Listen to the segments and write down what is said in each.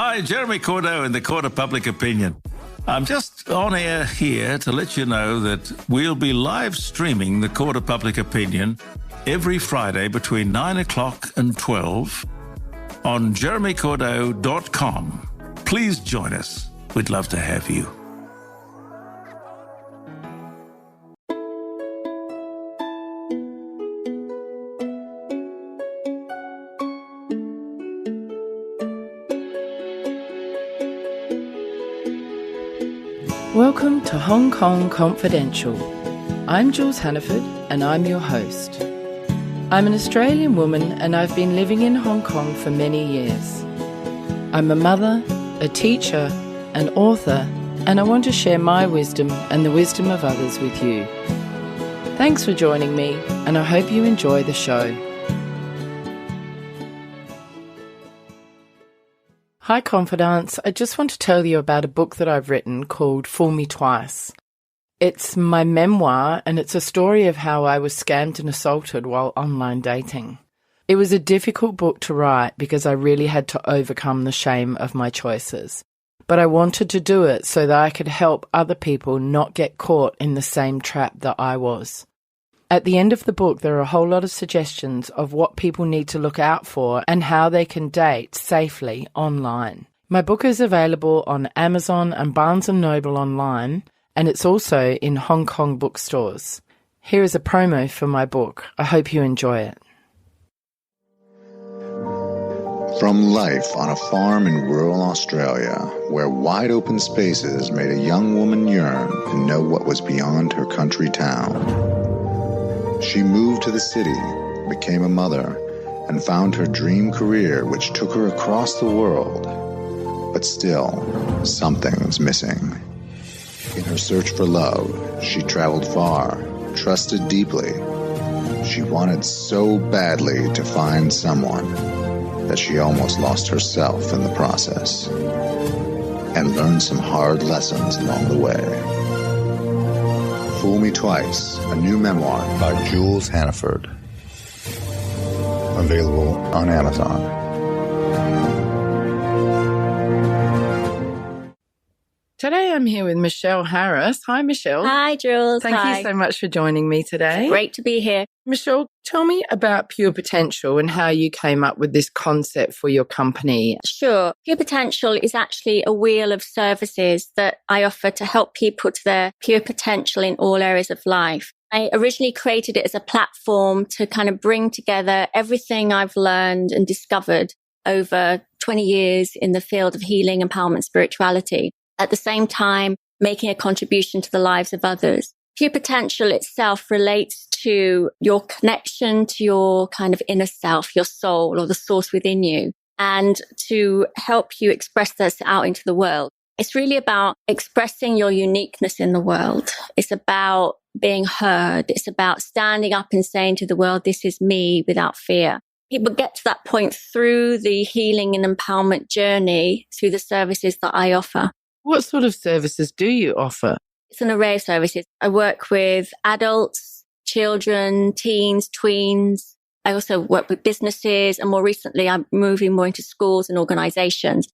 Hi, Jeremy Cordeaux in the Court of Public Opinion. I'm just on air here to let you know that we'll be live streaming the Court of Public Opinion every Friday between 9 o'clock and 12 on jeremycordeaux.com. Please join us. We'd love to have you. Welcome to Hong Kong Confidential. I'm Jules Hannaford and I'm your host. I'm an Australian woman and I've been living in Hong Kong for many years. I'm a mother, a teacher, an author, and I want to share my wisdom and the wisdom of others with you. Thanks for joining me and I hope you enjoy the show. Hi Confidants, I just want to tell you about a book that I've written called Fool Me Twice. It's my memoir and it's a story of how I was scammed and assaulted while online dating. It was a difficult book to write because I really had to overcome the shame of my choices. But I wanted to do it so that I could help other people not get caught in the same trap that I was. At the end of the book, there are a whole lot of suggestions of what people need to look out for and how they can date safely online. My book is available on Amazon and Barnes & Noble online, and it's also in Hong Kong bookstores. Here is a promo for my book. I hope you enjoy it. From life on a farm in rural Australia, where wide open spaces made a young woman yearn to know what was beyond her country town. She moved to the city, became a mother, and found her dream career which took her across the world. But still, something's missing. In her search for love, she traveled far, trusted deeply. She wanted so badly to find someone that she almost lost herself in the process and learned some hard lessons along the way. Fool Me Twice, a new memoir by Jules Hannaford. Available on Amazon. Today I'm here with Michelle Harris. Hi, Michelle. Hi, Jules. Thank you so much for joining me today. Great to be here. Michelle, tell me about Pure Potential and how you came up with this concept for your company. Sure. Pure Potential is actually a wheel of services that I offer to help people to their pure potential in all areas of life. I originally created it as a platform to kind of bring together everything I've learned and discovered over 20 years in the field of healing, empowerment, spirituality. At the same time, making a contribution to the lives of others. Pure Potential itself relates to your connection to your kind of inner self, your soul or the source within you, and to help you express this out into the world. It's really about expressing your uniqueness in the world. It's about being heard. It's about standing up and saying to the world, this is me, without fear. People get to that point through the healing and empowerment journey through the services that I offer. What sort of services do you offer? It's an array of services. I work with adults, children, teens, tweens. I also work with businesses, and more recently, I'm moving more into schools and organizations.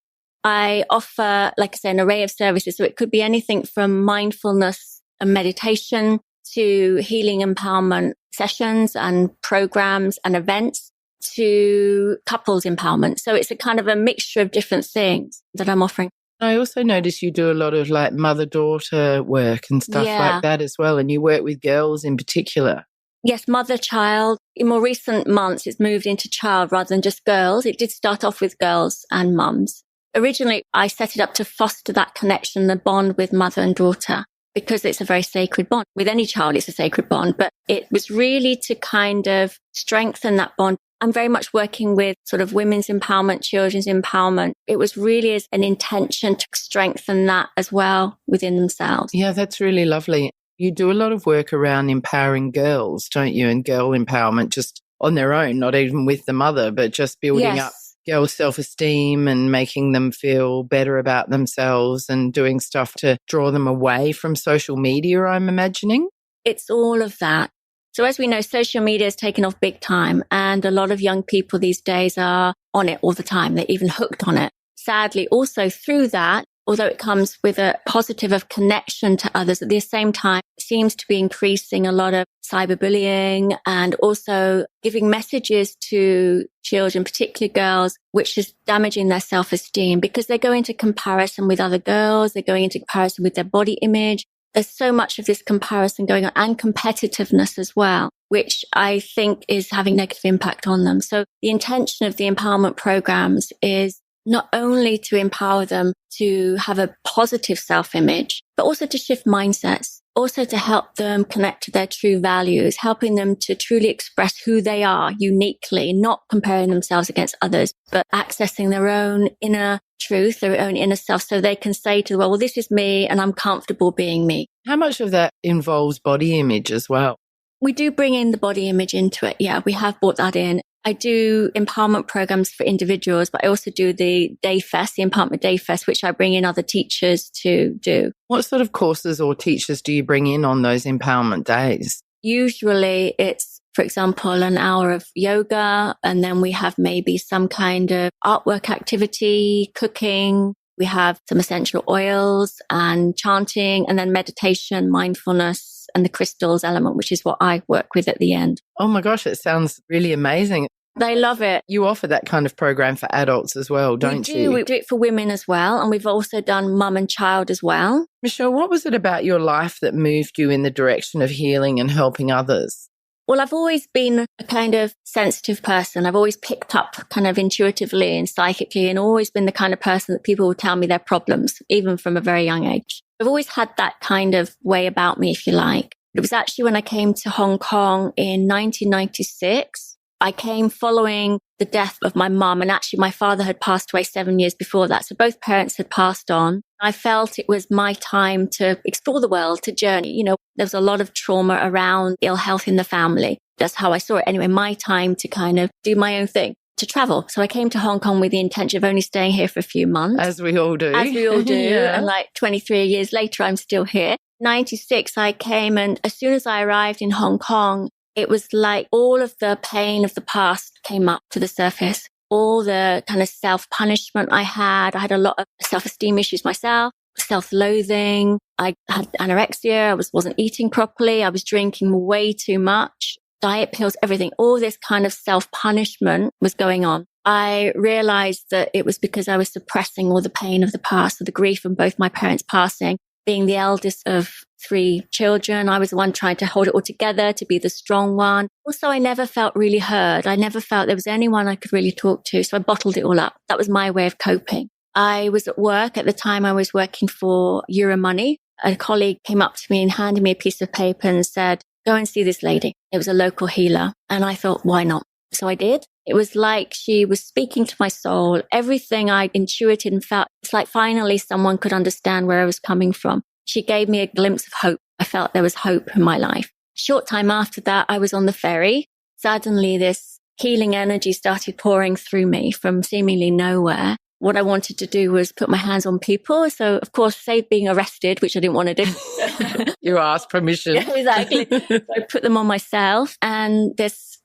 I offer, like I say, an array of services. So it could be anything from mindfulness and meditation to healing empowerment sessions and programs and events to couples empowerment. So it's a kind of a mixture of different things that I'm offering. I also notice you do a lot of like mother-daughter work and stuff like that as well. And you work with girls in particular. Yes, mother-child. In more recent months, it's moved into child rather than just girls. It did start off with girls and mums. Originally, I set it up to foster that connection, the bond with mother and daughter, because it's a very sacred bond. With any child, it's a sacred bond. But it was really to kind of strengthen that bond. I'm very much working with sort of women's empowerment, children's empowerment. It was really as an intention to strengthen that as well within themselves. Yeah, that's really lovely. You do a lot of work around empowering girls, don't you? And girl empowerment just on their own, not even with the mother, but just building up girls' self-esteem and making them feel better about themselves and doing stuff to draw them away from social media, I'm imagining. It's all of that. So as we know, social media has taken off big time, and a lot of young people these days are on it all the time. They're even hooked on it. sadly, also through that, although it comes with a positive of connection to others, at the same time, it seems to be increasing a lot of cyberbullying and also giving messages to children, particularly girls, which is damaging their self-esteem because they go into comparison with other girls. They're going into comparison with their body image. There's so much of this comparison going on and competitiveness as well, which I think is having negative impact on them. So the intention of the empowerment programs is not only to empower them to have a positive self-image, but also to shift mindsets, also to help them connect to their true values, helping them to truly express who they are uniquely, not comparing themselves against others, but accessing their own inner truth, their own inner self, so they can say to the world, well, this is me and I'm comfortable being me. How much of that involves body image as well? We do bring in the body image into it. Yeah, we have brought that in. I do empowerment programs for individuals, but I also do the Day Fest, the Empowerment Day Fest, which I bring in other teachers to do. What sort of courses or teachers do you bring in on those empowerment days? Usually it's, for example, an hour of yoga, and then we have maybe some kind of artwork activity, cooking. We have some essential oils and chanting, and then meditation, mindfulness, and the crystals element, which is what I work with at the end. Oh my gosh, it sounds really amazing. They love it. You offer that kind of program for adults as well, don't you? We do it for women as well. And we've also done mum and child as well. Michelle, what was it about your life that moved you in the direction of healing and helping others? Well, I've always been a kind of sensitive person. I've always picked up kind of intuitively and psychically, and always been the kind of person that people will tell me their problems, even from a very young age. I've always had that kind of way about me, if you like. It was actually when I came to Hong Kong in 1996. I came following the death of my mum, and actually my father had passed away 7 years before that. So both parents had passed on. I felt it was my time to explore the world, to journey. You know, there was a lot of trauma around ill health in the family. That's how I saw it. Anyway, my time to kind of do my own thing, to travel. So I came to Hong Kong with the intention of only staying here for a few months. As we all do. As we all do. Yeah. And like 23 years later, I'm still here. 96, I came, and as soon as I arrived in Hong Kong, it was like all of the pain of the past came up to the surface. All the kind of self-punishment I had a lot of self-esteem issues myself, self-loathing. I had anorexia. I wasn't eating properly. I was drinking way too much. Diet pills, everything. All this kind of self-punishment was going on. I realized that it was because I was suppressing all the pain of the past, the grief from both my parents passing. Being the eldest of 3 children, I was the one trying to hold it all together, to be the strong one. Also, I never felt really heard. I never felt there was anyone I could really talk to. So I bottled it all up. That was my way of coping. I was at work. At the time, I was working for Euromoney. A colleague came up to me and handed me a piece of paper and said, go and see this lady. It was a local healer. And I thought, why not? So I did. It was like she was speaking to my soul. Everything I intuited and felt, it's like finally someone could understand where I was coming from. She gave me a glimpse of hope. I felt there was hope in my life. Short time after that, I was on the ferry. Suddenly, this healing energy started pouring through me from seemingly nowhere. What I wanted to do was put my hands on people. So, of course, save being arrested, which I didn't want to do. You asked permission. Yeah, exactly. So I put them on myself, and this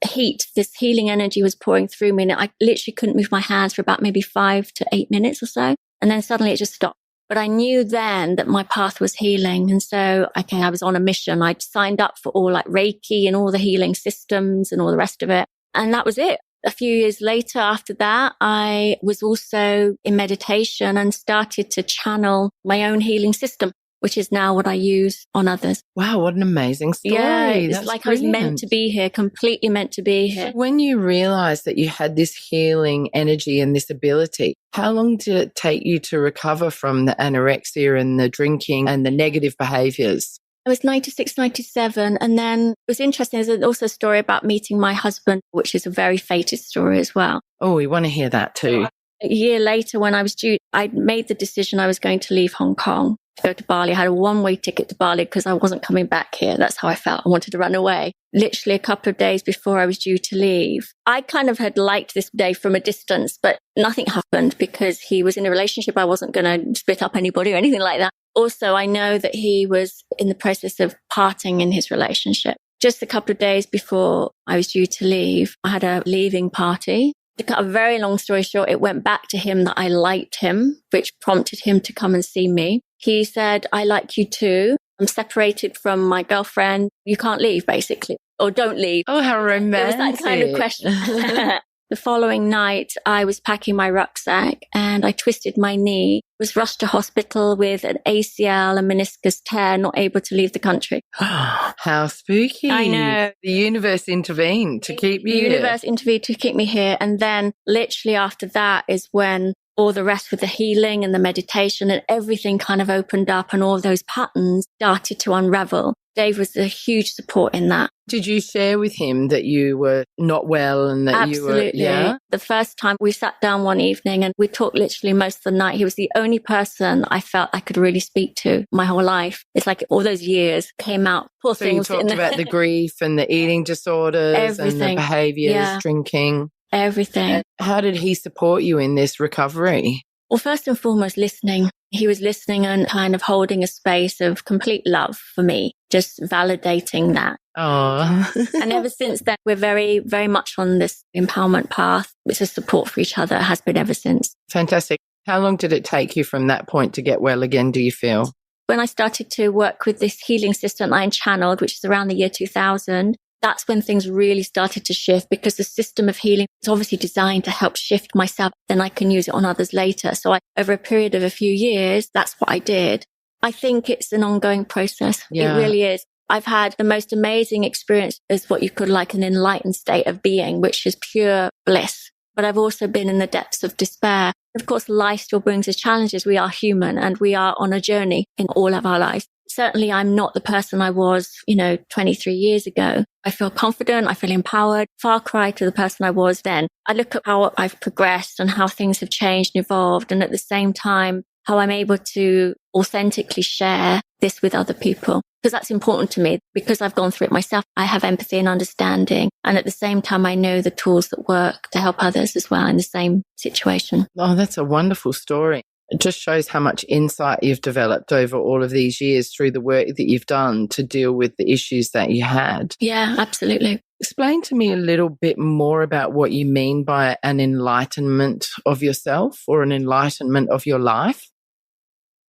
healing energy was pouring through me. And I literally couldn't move my hands for about maybe 5 to 8 minutes or so. And then suddenly it just stopped. But I knew then that my path was healing. And so, I was on a mission. I'd signed up for all like Reiki and all the healing systems and all the rest of it. And that was it. A few years later after that, I was also in meditation and started to channel my own healing system, which is now what I use on others. Wow, what an amazing story. Yeah, it's That's like brilliant. I was meant to be here, completely meant to be here. So when you realized that you had this healing energy and this ability, how long did it take you to recover from the anorexia and the drinking and the negative behaviors? I was 96, 97. And then it was interesting. There's also a story about meeting my husband, which is a very fated story as well. Oh, we want to hear that too. A year later, when I was due, I made the decision I was going to leave Hong Kong to go to Bali. I had a one-way ticket to Bali because I wasn't coming back here. That's how I felt. I wanted to run away. Literally a couple of days before I was due to leave, I kind of had liked this day from a distance, but nothing happened because he was in a relationship. I wasn't going to split up anybody or anything like that. Also, I know that he was in the process of parting in his relationship. Just a couple of days before I was due to leave, I had a leaving party. To cut a very long story short, it went back to him that I liked him, which prompted him to come and see me. He said, I like you too. I'm separated from my girlfriend. You can't leave, basically, or don't leave. Oh, how romantic. It was that kind of question. The following night, I was packing my rucksack and I twisted my knee, was rushed to hospital with an ACL and meniscus tear, not able to leave the country. How spooky. I know. The universe intervened to keep you The here. universe intervened to keep me here. And then literally after that is when all the rest with the healing and the meditation and everything kind of opened up and all those patterns started to unravel. Dave was a huge support in that. Did you share with him that you were not well and that Absolutely. you were... Yeah? The first time we sat down one evening and we talked literally most of the night. He was the only person I felt I could really speak to my whole life. It's like all those years came out. Poor So things. you talked about the grief and the eating disorders Everything. and the behaviours, drinking. Everything. How did he support you in this recovery? Well, first and foremost, listening. He was listening and kind of holding a space of complete love for me, just validating that. Oh. And ever since then, we're very, very much on this empowerment path. It's a support for each other. It has been ever since. Fantastic. How long did it take you from that point to get well again, do you feel? When I started to work with this healing system I channeled, which is around the year 2000, that's when things really started to shift because the system of healing is obviously designed to help shift myself. Then I can use it on others later. So over a period of a few years, that's what I did. I think it's an ongoing process. Yeah. It really is. I've had the most amazing experience as what you could like an enlightened state of being, which is pure bliss. But I've also been in the depths of despair. Of course, life still brings us challenges. We are human and we are on a journey in all of our lives. Certainly, I'm not the person I was, 23 years ago. I feel confident. I feel empowered. Far cry to the person I was then. I look at how I've progressed and how things have changed and evolved. And at the same time, how I'm able to authentically share this with other people. Because that's important to me. Because I've gone through it myself, I have empathy and understanding. And at the same time, I know the tools that work to help others as well in the same situation. Oh, that's a wonderful story. It just shows how much insight you've developed over all of these years through the work that you've done to deal with the issues that you had. Yeah, absolutely. Explain to me a little bit more about what you mean by an enlightenment of yourself or an enlightenment of your life.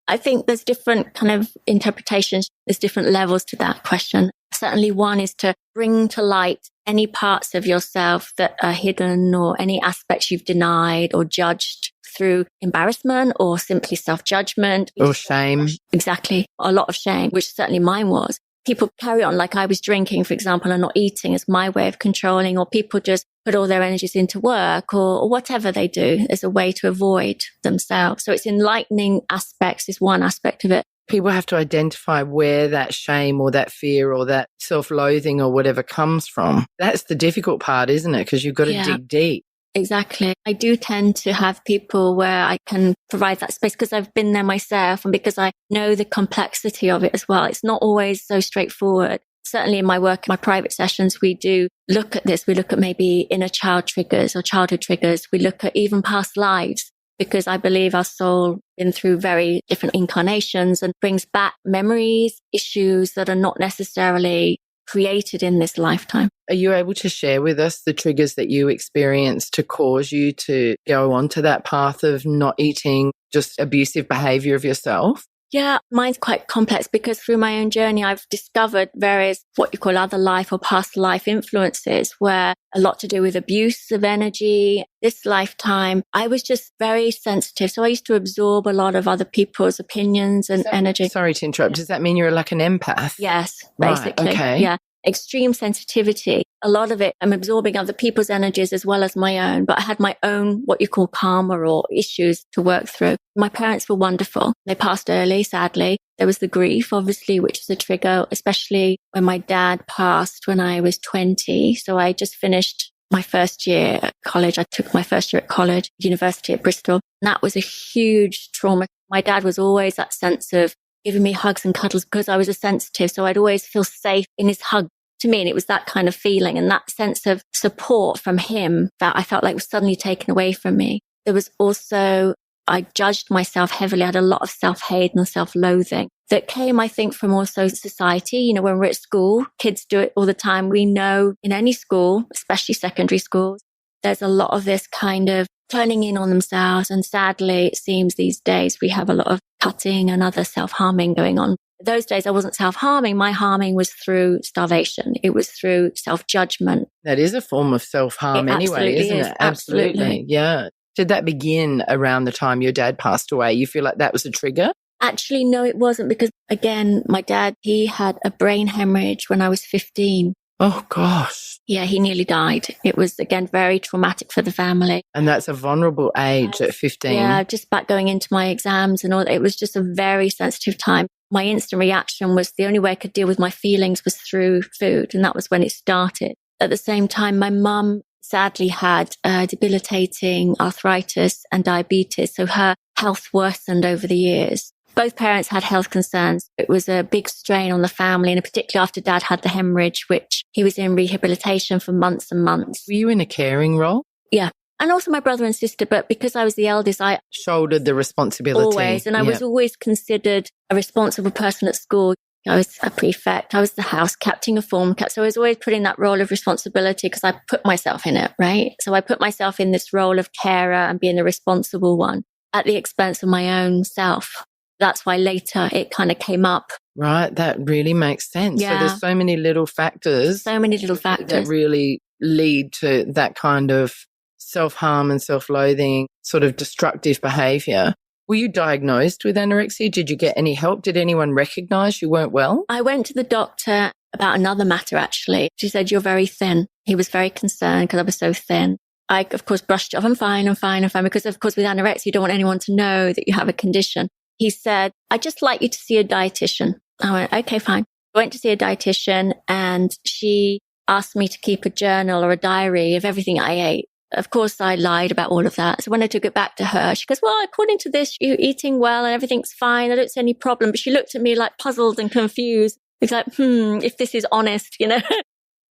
I think there's different kind of interpretations. There's different levels to that question. Certainly one is to bring to light any parts of yourself that are hidden or any aspects you've denied or judged through embarrassment or simply self-judgment. Or shame. Exactly. A lot of shame, which certainly mine was. People carry on like I was drinking, for example, and not eating as my way of controlling, or people just put all their energies into work or whatever they do as a way to avoid themselves. So it's enlightening aspects is one aspect of it. People have to identify where that shame or that fear or that self-loathing or whatever comes from. That's the difficult part, isn't it? Because you've got to dig deep. Exactly. I do tend to have people where I can provide that space because I've been there myself and because I know the complexity of it as well. It's not always so straightforward. Certainly in my work, my private sessions, we do look at this. We look at maybe inner child triggers or childhood triggers. We look at even past lives because I believe our soul been through very different incarnations and brings back memories, issues that are not necessarily created in this lifetime. Are you able to share with us the triggers that you experienced to cause you to go onto that path of not eating, just abusive behavior of yourself? Yeah, mine's quite complex because through my own journey, I've discovered various what you call other life or past life influences where a lot to do with abuse of energy. This lifetime, I was just very sensitive. So I used to absorb a lot of other people's opinions and energy. Sorry to interrupt. Does that mean you're like an empath? Yes, basically. Right, okay. Yeah. Extreme sensitivity. A lot of it, I'm absorbing other people's energies as well as my own, but I had my own, what you call karma or issues to work through. My parents were wonderful. They passed early, sadly. There was the grief, obviously, which was a trigger, especially when my dad passed when I was 20. So I just finished my first year at college. I took my first year at college, university at Bristol. And that was a huge trauma. My dad was always that sense of giving me hugs and cuddles because I was a sensitive. So I'd always feel safe in his hug to me. And it was that kind of feeling and that sense of support from him that I felt like was suddenly taken away from me. There was also, I judged myself heavily. I had a lot of self-hate and self-loathing that came, I think, from also society. When we're at school, kids do it all the time. We know in any school, especially secondary schools, there's a lot of this kind of turning in on themselves. And sadly, it seems these days we have a lot of cutting and other self-harming going on. Those days I wasn't self-harming. My harming was through starvation. It was through self-judgment. That is a form of self-harm anyway, isn't it? Absolutely. Yeah. Did that begin around the time your dad passed away? You feel like that was a trigger? Actually, no, it wasn't, because again, my dad, he had a brain hemorrhage when I was 15. Oh, gosh. Yeah, he nearly died. It was, again, very traumatic for the family. And that's a vulnerable age at 15. Yeah, just back going into my exams and all. It was just a very sensitive time. My instant reaction was the only way I could deal with my feelings was through food. And that was when it started. At the same time, my mum sadly had debilitating arthritis and diabetes. So her health worsened over the years. Both parents had health concerns. It was a big strain on the family, and particularly after Dad had the hemorrhage, which he was in rehabilitation for months and months. Were you in a caring role? Yeah. And also my brother and sister, but because I was the eldest, I shouldered the responsibility. Always. And I was always considered a responsible person at school. I was a prefect. I was the house captain, a form captain. So I was always put in that role of responsibility because I put myself in it, right? So I put myself in this role of carer and being the responsible one at the expense of my own self. That's why later it kind of came up. Right. That really makes sense. Yeah. So there's so many little factors. That really lead to that kind of self-harm and self-loathing, sort of destructive behavior. Were you diagnosed with anorexia? Did you get any help? Did anyone recognize you weren't well? I went to the doctor about another matter, actually. She said, you're very thin. He was very concerned because I was so thin. I, of course, brushed it off. I'm fine. Because, of course, with anorexia, you don't want anyone to know that you have a condition. He said, I'd just like you to see a dietitian. I went, okay, fine. I went to see a dietitian and she asked me to keep a journal or a diary of everything I ate. Of course, I lied about all of that. So when I took it back to her, she goes, well, according to this, you're eating well and everything's fine. I don't see any problem. But she looked at me like puzzled and confused. It's like, if this is honest, And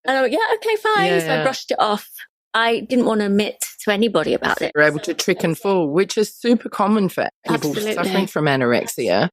I went, yeah, okay, fine. Yeah, so I brushed it off. I didn't want to admit to anybody about it. You're able to trick and fool, which is super common for people Absolutely. Suffering from anorexia.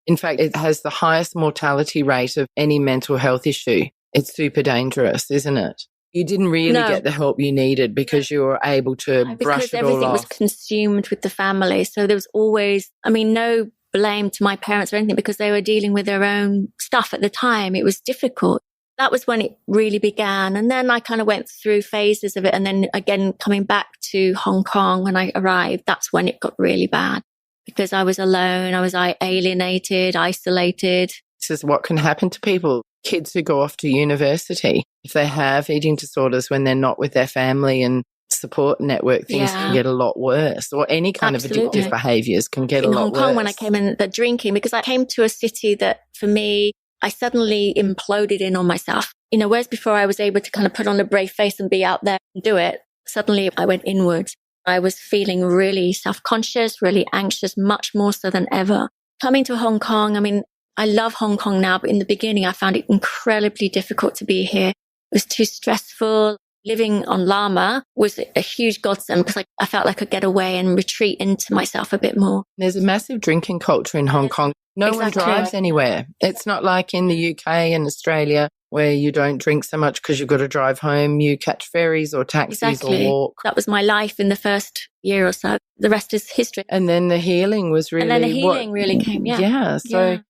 In fact, it has the highest mortality rate of any mental health issue. It's super dangerous, isn't it? You didn't really get the help you needed because you were able to brush it all off. Because everything was consumed with the family. So there was always, no blame to my parents or anything because they were dealing with their own stuff at the time. It was difficult. That was when it really began. And then I kind of went through phases of it. And then again, coming back to Hong Kong when I arrived, that's when it got really bad because I was alone. I was alienated, isolated. This is what can happen to people. Kids who go off to university, if they have eating disorders when they're not with their family and support network, things can get a lot worse. Or any kind of addictive behaviours can get a lot worse. In Hong Kong, when I came in, the drinking, because I came to a city that for me, I suddenly imploded in on myself. Whereas before I was able to kind of put on a brave face and be out there and do it, suddenly I went inwards. I was feeling really self-conscious, really anxious, much more so than ever. Coming to Hong Kong, I love Hong Kong now, but in the beginning I found it incredibly difficult to be here. It was too stressful. Living on Lama was a huge godsend because I felt like I could get away and retreat into myself a bit more. There's a massive drinking culture in Hong Kong. No one drives anywhere. It's not like in the UK and Australia where you don't drink so much because you've got to drive home. You catch ferries or taxis or walk. That was my life in the first year or so. The rest is history. And then the healing was really... And then the healing really came, So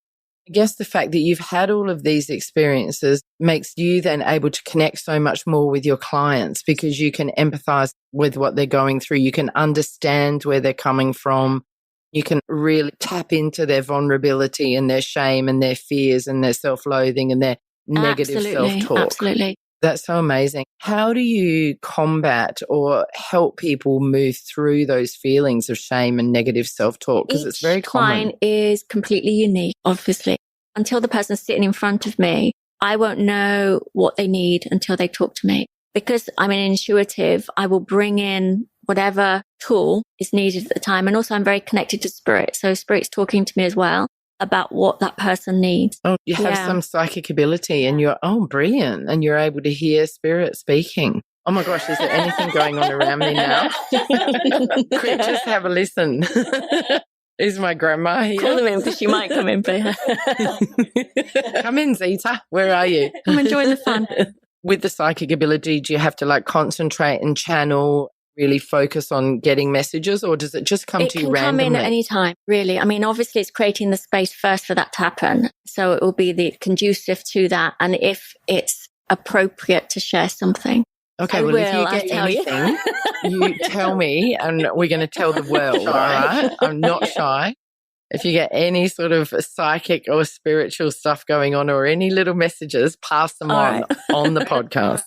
I guess the fact that you've had all of these experiences makes you then able to connect so much more with your clients because you can empathize with what they're going through. You can understand where they're coming from. You can really tap into their vulnerability and their shame and their fears and their self-loathing and their negative self-talk. Absolutely. That's so amazing. How do you combat or help people move through those feelings of shame and negative self-talk? Because it's very common. Each client is completely unique, obviously. Until the person's sitting in front of me, I won't know what they need until they talk to me. Because I'm an intuitive, I will bring in whatever tool is needed at the time. And also I'm very connected to spirit. So spirit's talking to me as well about what that person needs. Oh, you have some psychic ability and you're, brilliant. And you're able to hear spirit speaking. Oh my gosh, is there anything going on around me now? Quick, just have a listen. Is my grandma here? Call them in because she might come in for you. Come in, Zita. Where are you? I'm enjoying the fun. With the psychic ability, do you have to concentrate and channel really focus on getting messages, or does it just come to you randomly? It can come in at any time, really. I mean, obviously it's creating the space first for that to happen. So it will be the conducive to that. And if it's appropriate to share something. Okay, well, if you get anything, you tell me and we're going to tell the world, all right? I'm not shy. If you get any sort of psychic or spiritual stuff going on or any little messages, pass them on the podcast.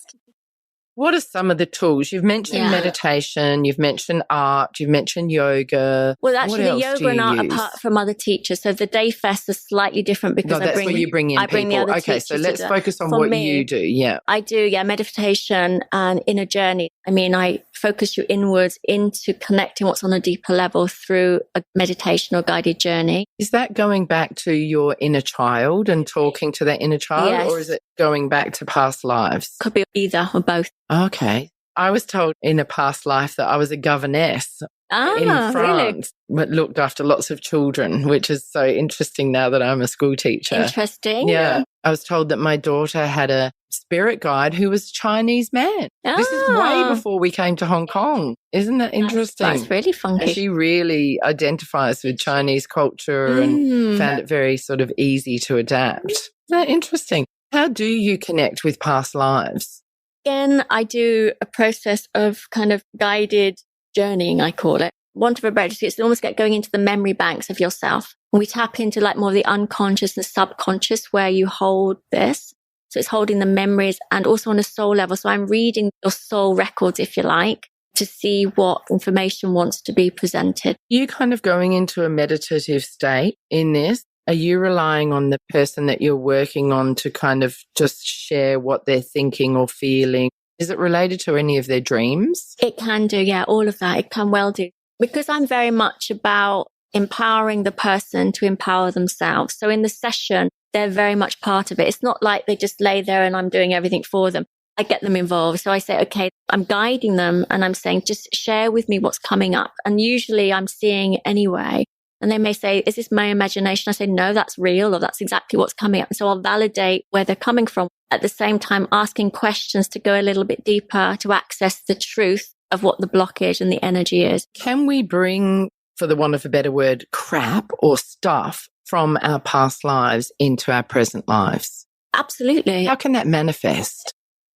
What are some of the tools? You've mentioned meditation, you've mentioned art, you've mentioned yoga. Well, actually, the yoga and art apart from other teachers. So the day fest is slightly different because that's where you bring in people. Bring the other okay, so let's focus on what you do. Yeah. I do, meditation and inner journey. I mean, I focus you inwards into connecting what's on a deeper level through a meditation or guided journey. Is that going back to your inner child and talking to that inner child? Yes. Or is it going back to past lives? Could be either or both. Okay. I was told in a past life that I was a governess in France, but looked after lots of children, which is so interesting now that I'm a school teacher. Interesting. Yeah. I was told that my daughter had a spirit guide who was a Chinese man. This is way before we came to Hong Kong. Isn't that interesting? That's really funky. She really identifies with Chinese culture and found it very sort of easy to adapt. Isn't that interesting? How do you connect with past lives? Again, I do a process of kind of guided journeying, I call it. Want of a better, it's almost like going into the memory banks of yourself. And we tap into like more of the unconscious and subconscious where you hold this. So it's holding the memories and also on a soul level. So I'm reading your soul records, if you like, to see what information wants to be presented. You kind of going into a meditative state in this. Are you relying on the person that you're working on to kind of just share what they're thinking or feeling? Is it related to any of their dreams? It can do, all of that. It can well do. Because I'm very much about empowering the person to empower themselves. So in the session, they're very much part of it. It's not like they just lay there and I'm doing everything for them. I get them involved. So I say, okay, I'm guiding them and I'm saying, just share with me what's coming up. And usually I'm seeing it anyway. And they may say, is this my imagination? I say, no, that's real, or that's exactly what's coming up. And so I'll validate where they're coming from. At the same time, asking questions to go a little bit deeper to access the truth of what the blockage and the energy is. Can we bring, for the want of a better word, crap or stuff from our past lives into our present lives? Absolutely. How can that manifest?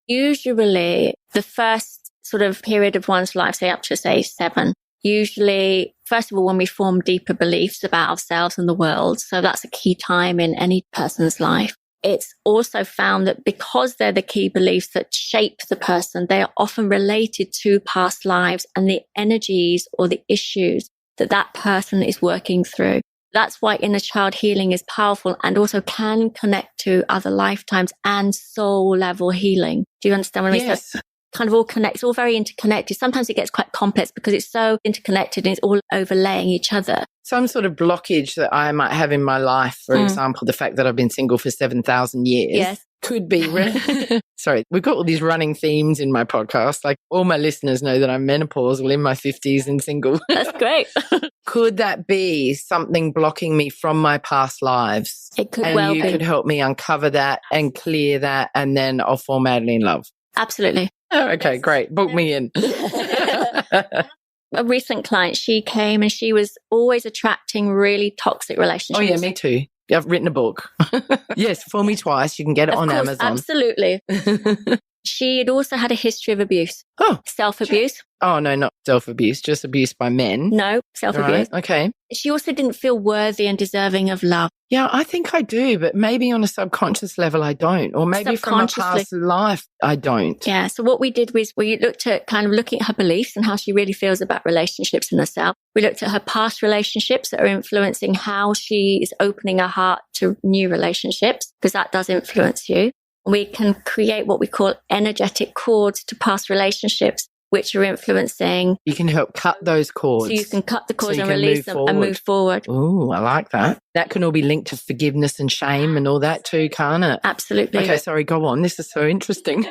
Usually, the first sort of period of one's life, say up to, say, 7, usually, first of all, when we form deeper beliefs about ourselves and the world. So that's a key time in any person's life. It's also found that because they're the key beliefs that shape the person, they are often related to past lives and the energies or the issues that that person is working through. That's why inner child healing is powerful and also can connect to other lifetimes and soul level healing. Do you understand what I mean? Yes. So kind of all connects, all very interconnected. Sometimes it gets quite complex because it's so interconnected and it's all overlaying each other. Some sort of blockage that I might have in my life, for example, the fact that I've been single for 7,000 years, could be... Sorry, we've got all these running themes in my podcast. Like all my listeners know that I'm menopausal, in my 50s and single. That's great. Could that be something blocking me from my past lives? It could and well be. And you could help me uncover that and clear that, and then I'll fall madly in love. Absolutely. Oh, okay, great. Book me in. A recent client, she came and she was always attracting really toxic relationships. Oh, yeah, me too. I've written a book. Yes, Fool Me Twice. You can get it on Amazon. Absolutely. She had also had a history of abuse. Oh. Self-abuse. Oh, no, not self-abuse, just abuse by men. No, self-abuse. Right, okay. She also didn't feel worthy and deserving of love. Yeah, I think I do, but maybe on a subconscious level I don't. Or maybe from a past life I don't. Yeah, so what we did was we looked at kind of looking at her beliefs and how she really feels about relationships in herself. We looked at her past relationships that are influencing how she is opening her heart to new relationships, because that does influence you. We can create what we call energetic cords to past relationships, which are influencing. You can help cut those cords. So you can cut the cords and release them and move forward. Oh, I like that. That can all be linked to forgiveness and shame and all that too, can't it? Absolutely. Okay, sorry, go on. This is so interesting.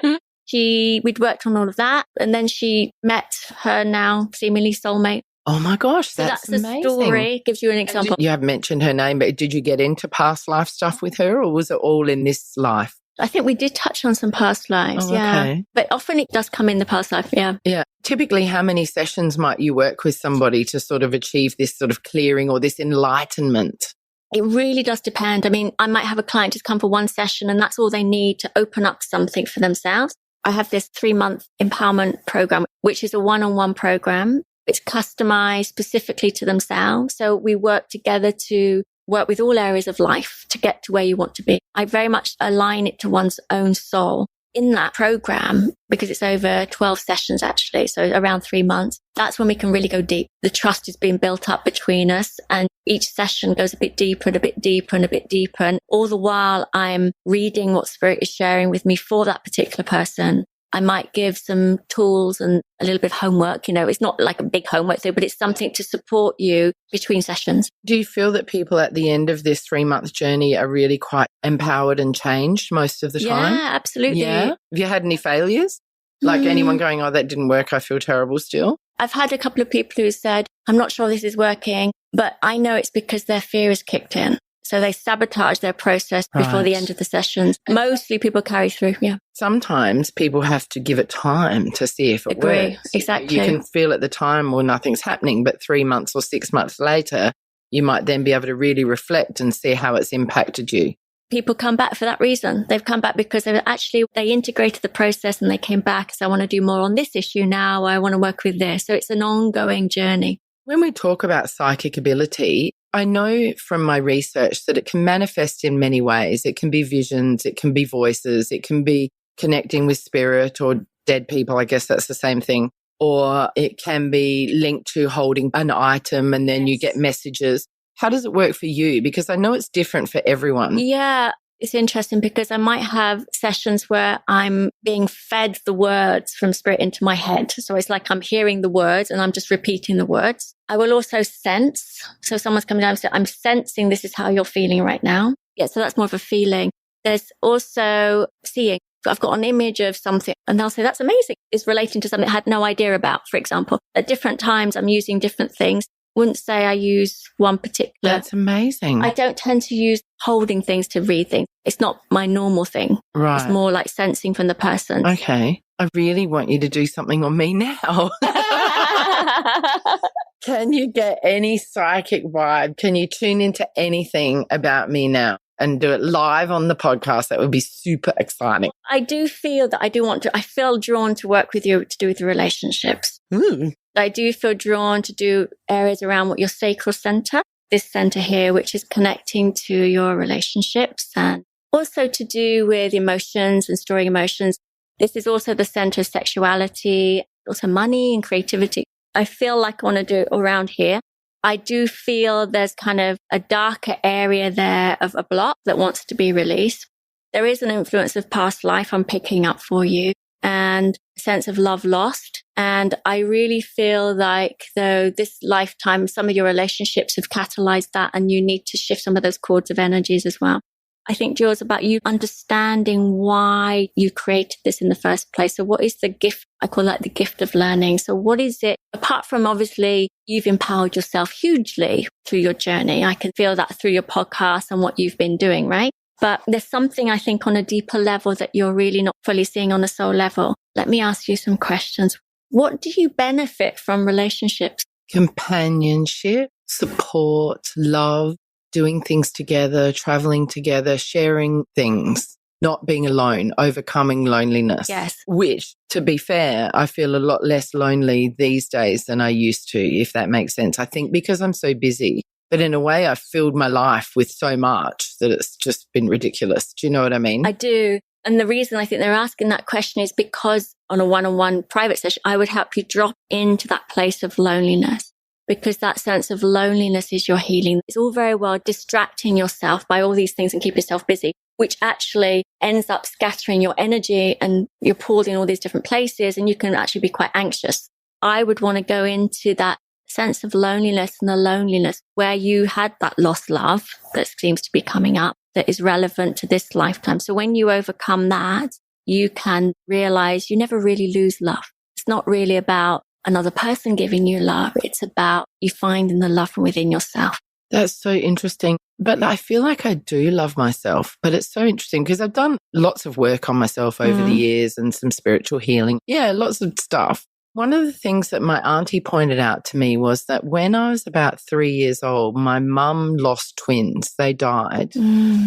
We'd worked on all of that, and then she met her now seemingly soulmate. Oh my gosh, that's amazing. A story. Gives you an example. You have mentioned her name, but did you get into past life stuff with her, or was it all in this life? I think we did touch on some past lives, Okay. But often it does come in the past life, Yeah. Typically, how many sessions might you work with somebody to sort of achieve this sort of clearing or this enlightenment? It really does depend. I mean, I might have a client just come for one session and that's all they need to open up something for themselves. I have this 3-month empowerment program, which is a one-on-one program. It's customized specifically to themselves. So we work together to work with all areas of life to get to where you want to be. I very much align it to one's own soul. In that program, because it's over 12 sessions actually, so around 3 months, that's when we can really go deep. The trust is being built up between us and each session goes a bit deeper and a bit deeper and a bit deeper. And all the while I'm reading what Spirit is sharing with me for that particular person. I might give some tools and a little bit of homework. It's not like a big homework though, but it's something to support you between sessions. Do you feel that people at the end of this 3-month journey are really quite empowered and changed most of the time? Yeah, absolutely. Yeah. Have you had any failures? Like anyone going, oh, that didn't work, I feel terrible still? I've had a couple of people who said, I'm not sure this is working, but I know it's because their fear is kicked in. So they sabotage their process before the end of the sessions. Mostly people carry through, Sometimes people have to give it time to see if it works. Exactly. You can feel at the time, well, nothing's happening, but 3 months or 6 months later, you might then be able to really reflect and see how it's impacted you. People come back for that reason. They've come back because they integrated the process and they came back. So I want to do more on this issue now. I want to work with this. So it's an ongoing journey. When we talk about psychic ability, I know from my research that it can manifest in many ways. It can be visions, it can be voices, it can be connecting with spirit or dead people. I guess that's the same thing. Or it can be linked to holding an item and then you get messages. How does it work for you? Because I know it's different for everyone. Yeah, it's interesting because I might have sessions where I'm being fed the words from Spirit into my head. So it's like I'm hearing the words and I'm just repeating the words. I will also sense. So someone's coming down and saying, I'm sensing this is how you're feeling right now. Yeah, so that's more of a feeling. There's also seeing. So I've got an image of something and they'll say, that's amazing. It's relating to something I had no idea about, for example. At different times, I'm using different things. Wouldn't say I use one particular. That's amazing. I don't tend to use holding things to read things. It's not my normal thing. Right. It's more like sensing from the person. Okay. I really want you to do something on me now. Can you get any psychic vibe? Can you tune into anything about me now and do it live on the podcast? That would be super exciting. I do feel that I feel drawn to work with you to do with the relationships. Ooh. I do feel drawn to do areas around what your sacral center, this center here, which is connecting to your relationships and also to do with emotions and storing emotions. This is also the center of sexuality, also money and creativity. I feel like I want to do it around here. I do feel there's kind of a darker area there of a block that wants to be released. There is an influence of past life I'm picking up for you and a sense of love lost. And I really feel like though this lifetime, some of your relationships have catalyzed that and you need to shift some of those cords of energies as well. I think, Jules, about you understanding why you created this in the first place. So what is the gift? I call that the gift of learning. So what is it? Apart from obviously you've empowered yourself hugely through your journey. I can feel that through your podcast and what you've been doing, right? But there's something I think on a deeper level that you're really not fully seeing on a soul level. Let me ask you some questions. What do you benefit from relationships? Companionship, support, love, doing things together, traveling together, sharing things, not being alone, overcoming loneliness. Yes. Which, to be fair, I feel a lot less lonely these days than I used to, if that makes sense. I think because I'm so busy. But in a way, I've filled my life with so much that it's just been ridiculous. Do you know what I mean? I do. And the reason I think they're asking that question is because on a one-on-one private session, I would help you drop into that place of loneliness because that sense of loneliness is your healing. It's all very well distracting yourself by all these things and keep yourself busy, which actually ends up scattering your energy and you're pulled in all these different places and you can actually be quite anxious. I would want to go into that sense of loneliness and the loneliness where you had that lost love that seems to be coming up that is relevant to this lifetime. So when you overcome that, you can realize you never really lose love. It's not really about another person giving you love. It's about you finding the love from within yourself. That's so interesting. But I feel like I do love myself. But it's so interesting because I've done lots of work on myself over the years and some spiritual healing. Yeah, lots of stuff. One of the things that my auntie pointed out to me was that when I was about 3 years old, my mum lost twins. They died.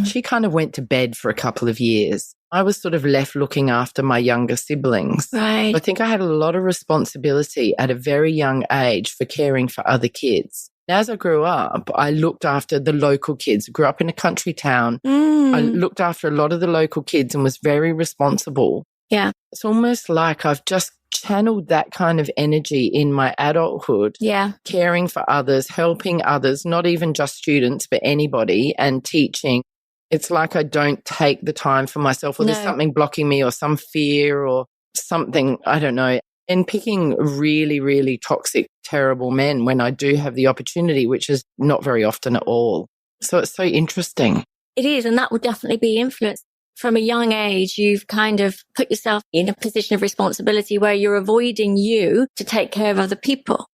She kind of went to bed for a couple of years. I was sort of left looking after my younger siblings. Right. I think I had a lot of responsibility at a very young age for caring for other kids. As I grew up, I looked after the local kids. I grew up in a country town. I looked after a lot of the local kids and was very responsible. Yeah. It's almost like I've just channeled that kind of energy in my adulthood. Yeah. Caring for others, helping others, not even just students, but anybody, and teaching. It's like I don't take the time for myself, or there's something blocking me, or some fear or something, I don't know. And picking really, really toxic, terrible men when I do have the opportunity, which is not very often at all. So it's so interesting. It is, and that would definitely be influenced. From a young age, you've kind of put yourself in a position of responsibility where you're avoiding you to take care of other people.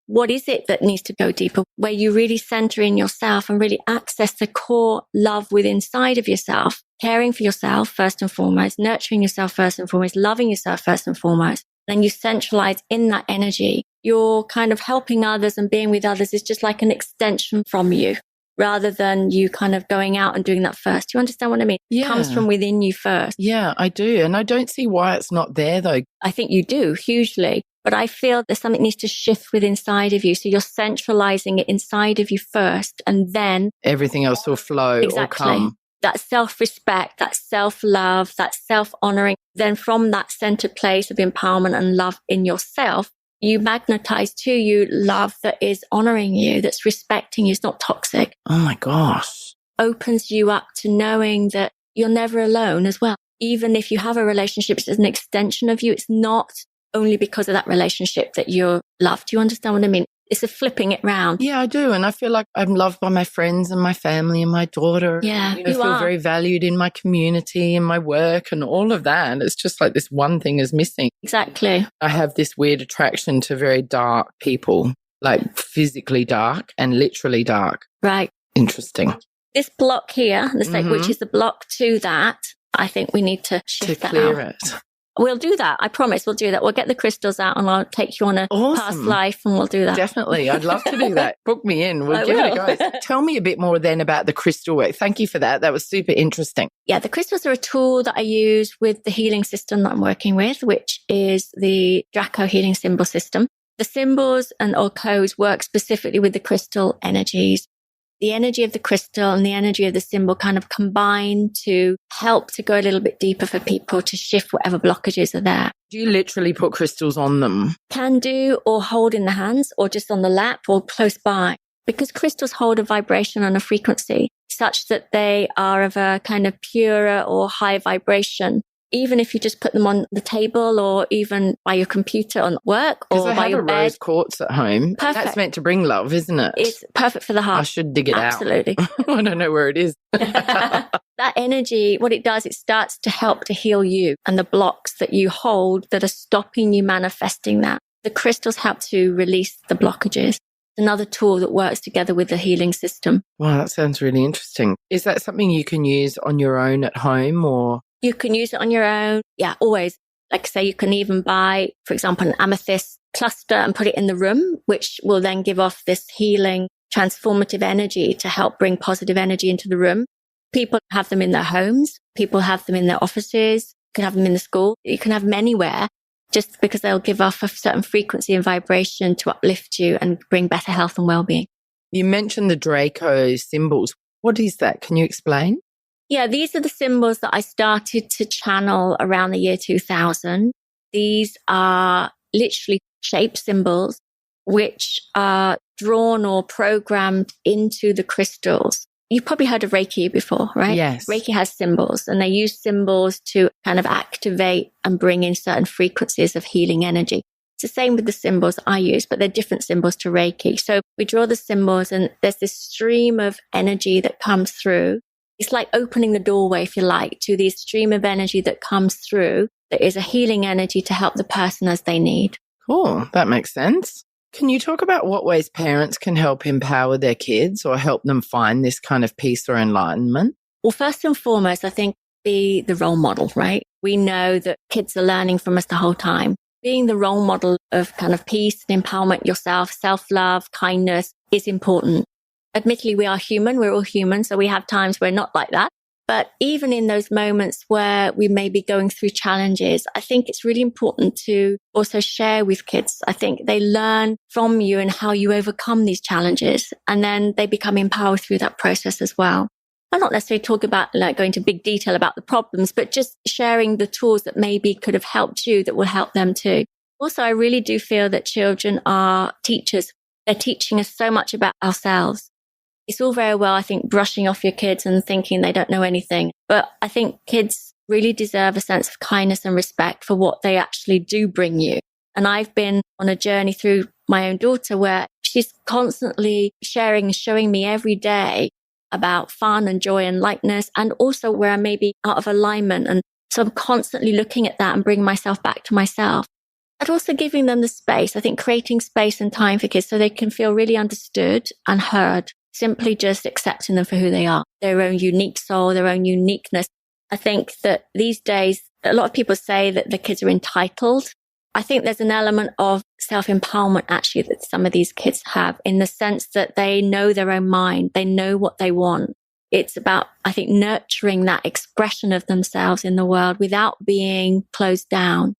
What is it that needs to go deeper, where you really center in yourself and really access the core love within inside of yourself, caring for yourself first and foremost, nurturing yourself first and foremost, loving yourself first and foremost. Then you centralize in that energy. You're kind of helping others and being with others is just like an extension from you, rather than you kind of going out and doing that first. Do you understand what I mean? Yeah. It comes from within you first. Yeah, I do. And I don't see why it's not there though. I think you do hugely. But I feel there's something needs to shift within inside of you. So you're centralizing it inside of you first, and then everything else will flow or come. That self-respect, that self-love, that self-honoring. Then from that centered place of empowerment and love in yourself, you magnetize to you love that is honoring you, that's respecting you, it's not toxic. Oh my gosh. Opens you up to knowing that you're never alone as well. Even if you have a relationship, it's an extension of you. It's not only because of that relationship that you're loved. Do you understand what I mean? It's a flipping it round. Yeah, I do. And I feel like I'm loved by my friends and my family and my daughter. Yeah, I feel very valued in my community and my work and all of that. And it's just like this one thing is missing. Exactly. I have this weird attraction to very dark people, like physically dark and literally dark. Right. Interesting. This block here, which is the block to that, I think we need to shift that clear out. it. We'll do that. I promise we'll do that. We'll get the crystals out and I'll take you on a past life and we'll do that. Definitely. I'd love to do that. Book me in. We'll give it a go. Tell me a bit more then about the crystal work. Thank you for that. That was super interesting. Yeah, the crystals are a tool that I use with the healing system that I'm working with, which is the Draco healing symbol system. The symbols and or codes work specifically with the crystal energies. The energy of the crystal and the energy of the symbol kind of combine to help to go a little bit deeper for people to shift whatever blockages are there. Do you literally put crystals on them? Can do, or hold in the hands, or just on the lap, or close by. Because crystals hold a vibration and a frequency such that they are of a kind of purer or high vibration. Even if you just put them on the table or even by your computer on work or by your bed. I have a rose quartz at home. Perfect. That's meant to bring love, isn't it? It's perfect for the heart. I should dig it Absolutely. out. I don't know where it is. That energy, what it does, it starts to help to heal you and the blocks that you hold that are stopping you manifesting that. The crystals help to release the blockages. Another tool that works together with the healing system. Wow, that sounds really interesting. Is that something you can use on your own at home or? You can use it on your own. Yeah, always. Like I say, you can even buy, for example, an amethyst cluster and put it in the room, which will then give off this healing, transformative energy to help bring positive energy into the room. People have them in their homes. People have them in their offices. You can have them in the school. You can have them anywhere just because they'll give off a certain frequency and vibration to uplift you and bring better health and well-being. You mentioned the Draco symbols. What is that? Can you explain? Yeah, these are the symbols that I started to channel around the year 2000. These are literally shaped symbols which are drawn or programmed into the crystals. You've probably heard of Reiki before, right? Yes. Reiki has symbols and they use symbols to kind of activate and bring in certain frequencies of healing energy. It's the same with the symbols I use, but they're different symbols to Reiki. So we draw the symbols and there's this stream of energy that comes through. It's like opening the doorway, if you like, to the stream of energy that comes through. That is a healing energy to help the person as they need. Cool. That makes sense. Can you talk about what ways parents can help empower their kids or help them find this kind of peace or enlightenment? Well, first and foremost, I think be the role model, right? We know that kids are learning from us the whole time. Being the role model of kind of peace and empowerment yourself, self-love, kindness is important. Admittedly, we are human. We're all human. So we have times where we're not like that. But even in those moments where we may be going through challenges, I think it's really important to also share with kids. I think they learn from you and how you overcome these challenges, and then they become empowered through that process as well. I'm not necessarily talking about like going into big detail about the problems, but just sharing the tools that maybe could have helped you that will help them too. Also, I really do feel that children are teachers. They're teaching us so much about ourselves. It's all very well, I think, brushing off your kids and thinking they don't know anything. But I think kids really deserve a sense of kindness and respect for what they actually do bring you. And I've been on a journey through my own daughter where she's constantly sharing and showing me every day about fun and joy and lightness, and also where I may be out of alignment. And so I'm constantly looking at that and bringing myself back to myself. And also giving them the space, I think creating space and time for kids so they can feel really understood and heard. Simply just accepting them for who they are, their own unique soul, their own uniqueness. I think that these days, a lot of people say that the kids are entitled. I think there's an element of self-empowerment actually that some of these kids have, in the sense that they know their own mind. They know what they want. It's about, I think, nurturing that expression of themselves in the world without being closed down.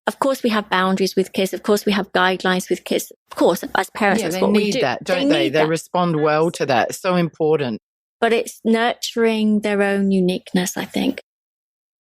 Of course, we have boundaries with kids. Of course, we have guidelines with kids. Of course, as parents, that's what we do. They need that, don't they? They respond well to that. It's so important. But it's nurturing their own uniqueness, I think.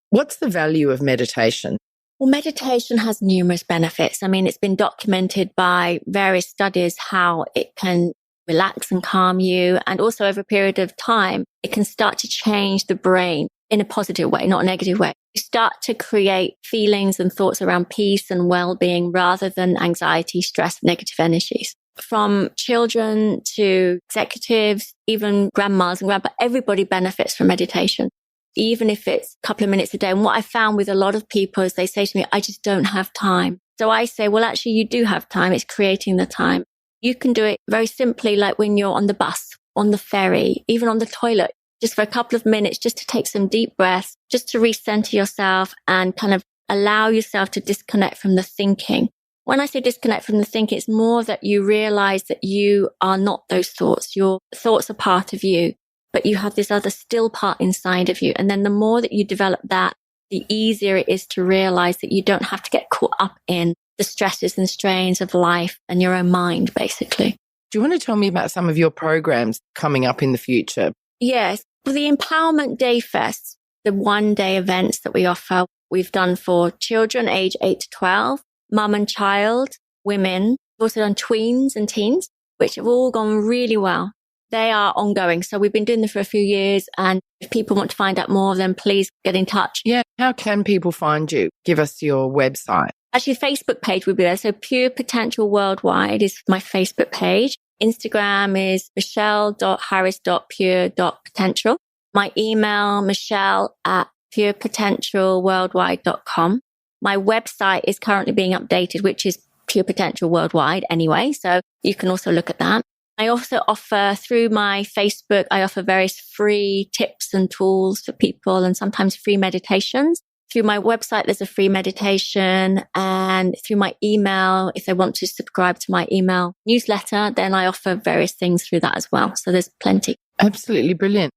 What's the value of meditation? Well, meditation has numerous benefits. I mean, it's been documented by various studies how it can relax and calm you. And also over a period of time, it can start to change the brain in a positive way, not a negative way. You start to create feelings and thoughts around peace and well-being rather than anxiety, stress, negative energies. From children to executives, even grandmas and grandpa, everybody benefits from meditation, even if it's a couple of minutes a day. And what I found with a lot of people is they say to me, I just don't have time. So I say, well, actually, you do have time. It's creating the time. You can do it very simply, like when you're on the bus, on the ferry, even on the toilet. Just for a couple of minutes, just to take some deep breaths, just to recenter yourself and kind of allow yourself to disconnect from the thinking. When I say disconnect from the thinking, it's more that you realize that you are not those thoughts. Your thoughts are part of you, but you have this other still part inside of you. And then the more that you develop that, the easier it is to realize that you don't have to get caught up in the stresses and strains of life and your own mind, basically. Do you want to tell me about some of your programs coming up in the future? Yes. For the Empowerment Day Fest, the one-day events that we offer, we've done for children age 8 to 12, mum and child, women. We've also done tweens and teens, which have all gone really well. They are ongoing. So we've been doing them for a few years. And if people want to find out more, then please get in touch. Yeah. How can people find you? Give us your website. Actually, Facebook page will be there. So Pure Potential Worldwide is my Facebook page. Instagram is michelle.harris.pure.potential. My email, michelle@purepotentialworldwide.com. My website is currently being updated, which is Pure Potential Worldwide anyway. So you can also look at that. I also offer through my Facebook, I offer various free tips and tools for people and sometimes free meditations. Through my website, there's a free meditation, and through my email, if they want to subscribe to my email newsletter, then I offer various things through that as well. So there's plenty. Absolutely brilliant.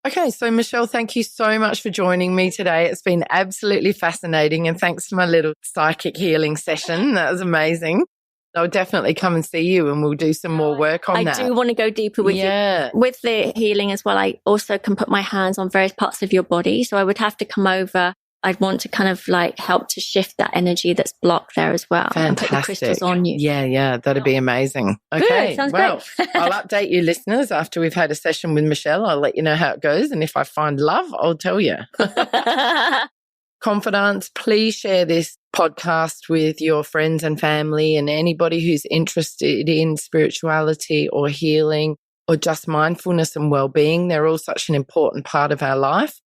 Okay, so Michelle, thank you so much for joining me today. It's been absolutely fascinating, and thanks for my little psychic healing session. That was amazing. I'll definitely come and see you and we'll do some more work on that. I do want to go deeper with you. With the healing as well, I also can put my hands on various parts of your body. So I would have to come over. I'd want to kind of like help to shift that energy that's blocked there as well. Fantastic. And put the crystals on you. Yeah. That'd be amazing. Okay. Good, sounds well, great. I'll update you listeners after we've had a session with Michelle. I'll let you know how it goes. And if I find love, I'll tell you. Confidants, please share this podcast with your friends and family and anybody who's interested in spirituality or healing or just mindfulness and well-being. They're all such an important part of our life.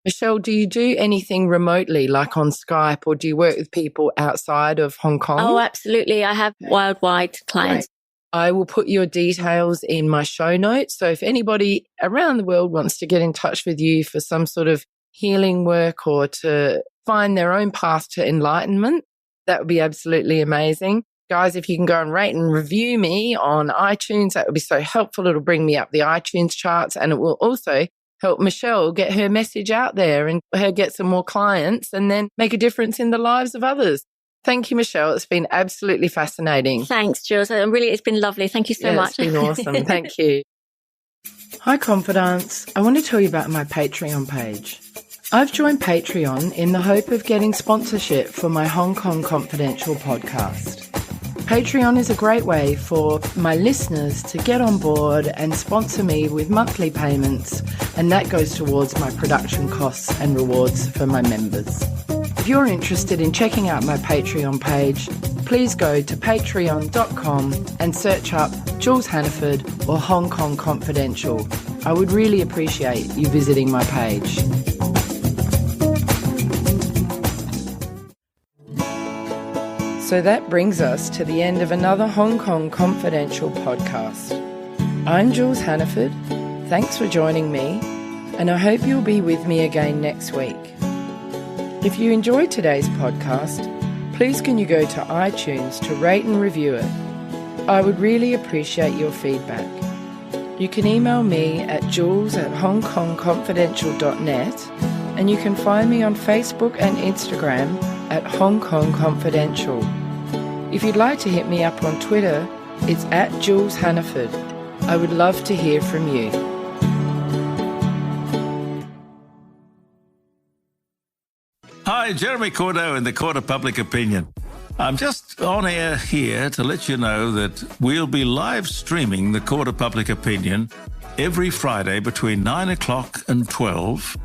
Michelle, do you do anything remotely, like on Skype, or do you work with people outside of Hong Kong? Oh, absolutely. I have worldwide clients. Right. I will put your details in my show notes. So if anybody around the world wants to get in touch with you for some sort of healing work or to find their own path to enlightenment, that would be absolutely amazing. Guys, if you can go and rate and review me on iTunes, that would be so helpful. It'll bring me up the iTunes charts, and it will also help Michelle get her message out there and her get some more clients and then make a difference in the lives of others. Thank you, Michelle. It's been absolutely fascinating. Thanks, Jules. It's been lovely. Thank you so much. It's been awesome. Thank you. Hi, Confidants. I want to tell you about my Patreon page. I've joined Patreon in the hope of getting sponsorship for my Hong Kong Confidential podcast. Patreon is a great way for my listeners to get on board and sponsor me with monthly payments, and that goes towards my production costs and rewards for my members. If you're interested in checking out my Patreon page, please go to patreon.com and search up Jules Hannaford or Hong Kong Confidential. I would really appreciate you visiting my page. So that brings us to the end of another Hong Kong Confidential podcast. I'm Jules Hannaford. Thanks for joining me, and I hope you'll be with me again next week. If you enjoyed today's podcast, please can you go to iTunes to rate and review it. I would really appreciate your feedback. You can email me at jules@hongkongconfidential.net, and you can find me on Facebook and Instagram at Hong Kong Confidential. If you'd like to hit me up on Twitter, it's at Jules Hannaford. I would love to hear from you. Hi, Jeremy Cordeaux in the Court of Public Opinion. I'm just on air here to let you know that we'll be live streaming the Court of Public Opinion every Friday between 9 o'clock and 12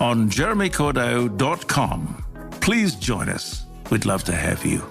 on jeremycordeaux.com. Please join us. We'd love to have you.